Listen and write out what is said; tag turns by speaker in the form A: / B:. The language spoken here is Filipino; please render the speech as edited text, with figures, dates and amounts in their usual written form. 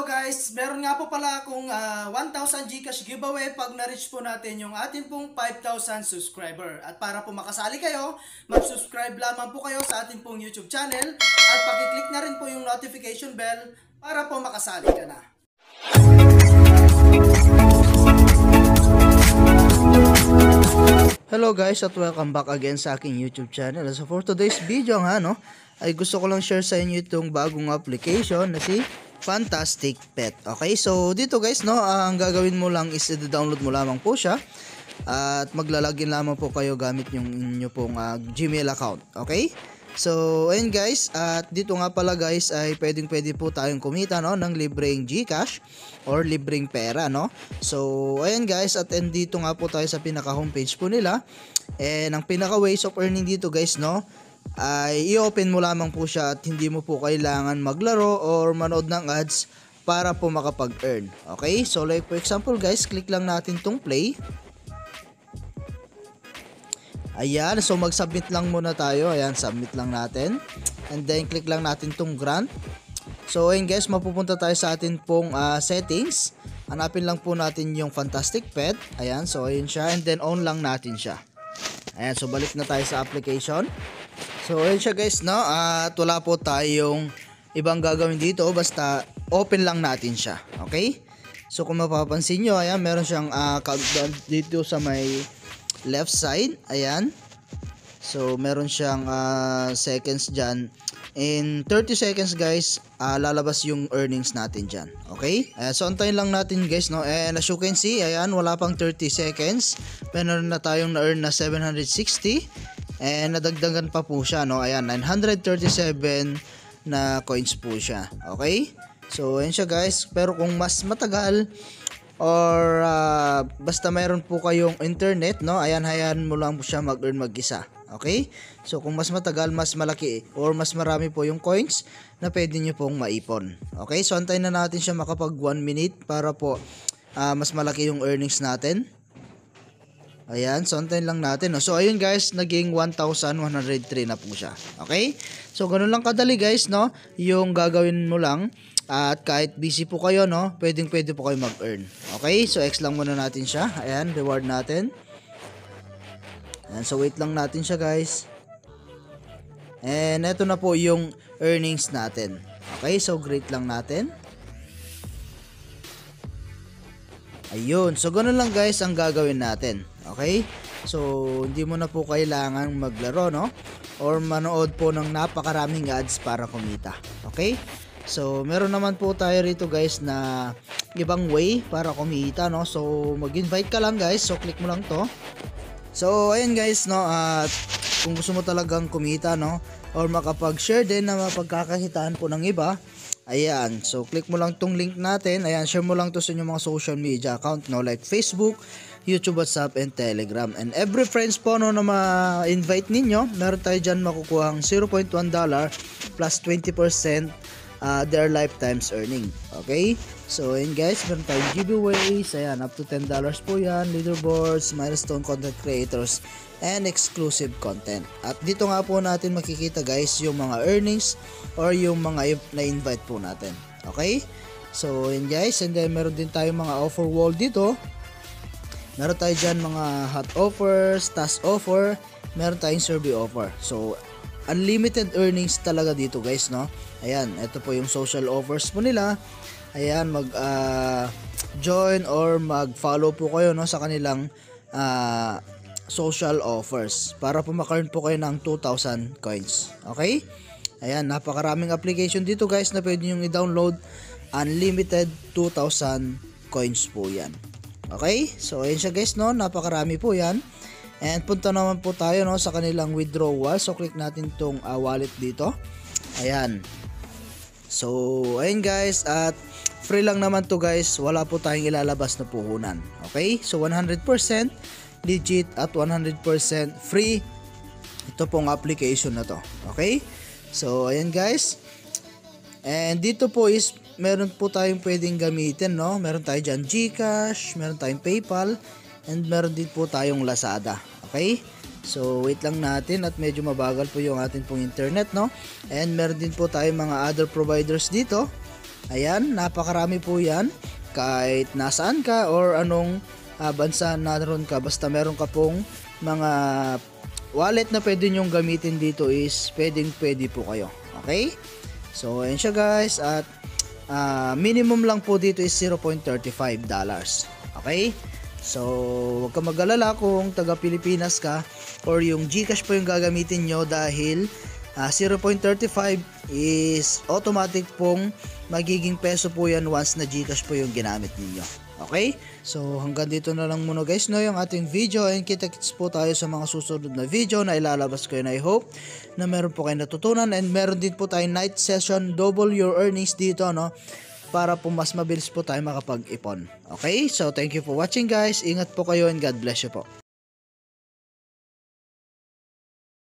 A: guys, meron nga po pala akong 1,000 Gcash giveaway pag na-reach po natin yung ating pong 5,000 subscriber. At para po makasali kayo, mag-subscribe lamang po kayo sa ating pong YouTube channel at pakiclick na rin po yung notification bell para po makasali ka na.
B: Hello guys at welcome back again sa aking YouTube channel. So for today's video ay gusto ko lang share sa inyo itong bagong application na si Fantastic Pet. Okay, so dito guys ang gagawin mo lang is i-download mo lamang po siya at maglalagin lamang po kayo gamit yung inyo pong Gmail account. Okay, so ayun guys, at dito nga pala guys ay pwede po tayong kumita ng libreng Gcash or libreng pera So ayun guys, at dito nga po tayo sa pinaka homepage po nila, and ang pinaka ways of earning dito guys ay i-open mo lamang po siya at hindi mo po kailangan maglaro or manood ng ads para po makapag-earn. Okay, so like for example guys, click lang natin tong play. Ayan, so mag-submit lang muna tayo. Ayan, submit lang natin. And then click lang natin tong grant. So ayun guys, mapupunta tayo sa atin pong settings. Hanapin lang po natin yung Fantastic Pet. Ayan, so ayun siya, and then on lang natin siya. Ayan, so balik na tayo sa application. So ayun siya guys at wala po tayong ibang gagawin dito, basta open lang natin siya. Okay, so kung mapapansin nyo, ayan, meron siyang countdown dito sa may left side. Ayan, so meron siyang seconds dyan. In 30 seconds guys, lalabas yung earnings natin dyan. Okay, so antayin lang natin guys and as you can see, ayan, wala pang 30 seconds, meron na tayong na-earn na 760. And nadagdagan pa po siya ayan, 937 na coins po siya. Okay, so ayan siya guys. Pero kung mas matagal or basta mayroon po kayong internet ayan, hayaan mo lang po siya mag-earn mag-isa. Okay, so kung mas matagal, mas malaki or mas marami po yung coins na pwede nyo pong maipon. Okay, so antayin na natin siya makapag 1 minute para po mas malaki yung earnings natin. Ayan, so antayin lang natin. So ayun guys, naging 1,103 na po siya. Okay, so ganun lang kadali guys yung gagawin mo lang. At kahit busy po kayo pwede po kayo mag-earn. Okay, so X lang muna natin siya. Ayan, reward natin. Ayan, so wait lang natin siya guys. And eto na po yung earnings natin. Okay, so great lang natin. Ayun, so ganun lang guys ang gagawin natin. Okay, so hindi mo na po kailangan maglaro or manood po ng napakaraming ads para kumita. Okay, so meron naman po tayo rito guys na ibang way para kumita so mag-invite ka lang guys. So click mo lang to. So ayun guys at kung gusto mo talagang kumita or makapag-share din na mapagkakakitaan po ng iba, ayan, so click mo lang tong link natin. Ayan, share mo lang to sa inyong mga social media account like Facebook, YouTube, WhatsApp, and Telegram. And every friends po na ma-invite ninyo, meron tayo dyan makukuhang $0.1 plus 20% their lifetime's earning. Okay, so ayun guys, meron tayong giveaways. Ayan, up to $10 po yan, leaderboards, milestone content creators, and exclusive content. At dito nga po natin makikita guys yung mga earnings or yung mga na-invite po natin. Okay, so ayun guys, and then meron din tayong mga offer wall dito. Meron tayo dyan mga hot offers, task offer, meron tayong survey offer. So unlimited earnings talaga dito guys Ayan, ito po yung social offers po nila. Ayan, mag join or mag-follow po kayo sa kanilang social offers para po maka-earn po kayo ng 2,000 coins. Okay? Ayan, napakaraming application dito guys na pwede nyo i-download. Unlimited 2,000 coins po yan. Okay? So ayan siya guys napakarami po yan. And punta naman po tayo sa kanilang withdrawal. So click natin tong wallet dito. Ayan. So ayun guys, at free lang naman to guys. Wala po tayong ilalabas na puhunan. Okay? So 100% legit at 100% free ito pong application na to. Okay? So ayan guys. And dito po is meron po tayong pwedeng gamitin meron tayo dyan Gcash, meron tayong PayPal, and meron din po tayong Lazada. Okay, so wait lang natin at medyo mabagal po yung atin pong internet and meron din po tayong mga other providers dito. Ayan, napakarami po yan. Kahit nasaan ka or anong bansa naroon ka, basta meron ka pong mga wallet na pwede nyong gamitin dito is pwede po kayo. Okay? So, ayan siya guys. At minimum lang po dito is $0.35. Okay? So, huwag ka mag-alala kung taga Pilipinas ka or yung GCash po yung gagamitin nyo dahil 0.35 is automatic pong magiging peso po yan once na GCash po yung ginamit ninyo. Okay? So, hanggang dito na lang muna guys, no, yung ating video, and kita-kits po tayo sa mga susunod na video na ilalabas ko, and I hope na meron po kayo natutunan, and meron din po tayong night session, double your earnings dito, no, para po mas mabilis po tayo makapag-ipon. Okay? So, thank you for watching guys. Ingat po kayo and God bless you po.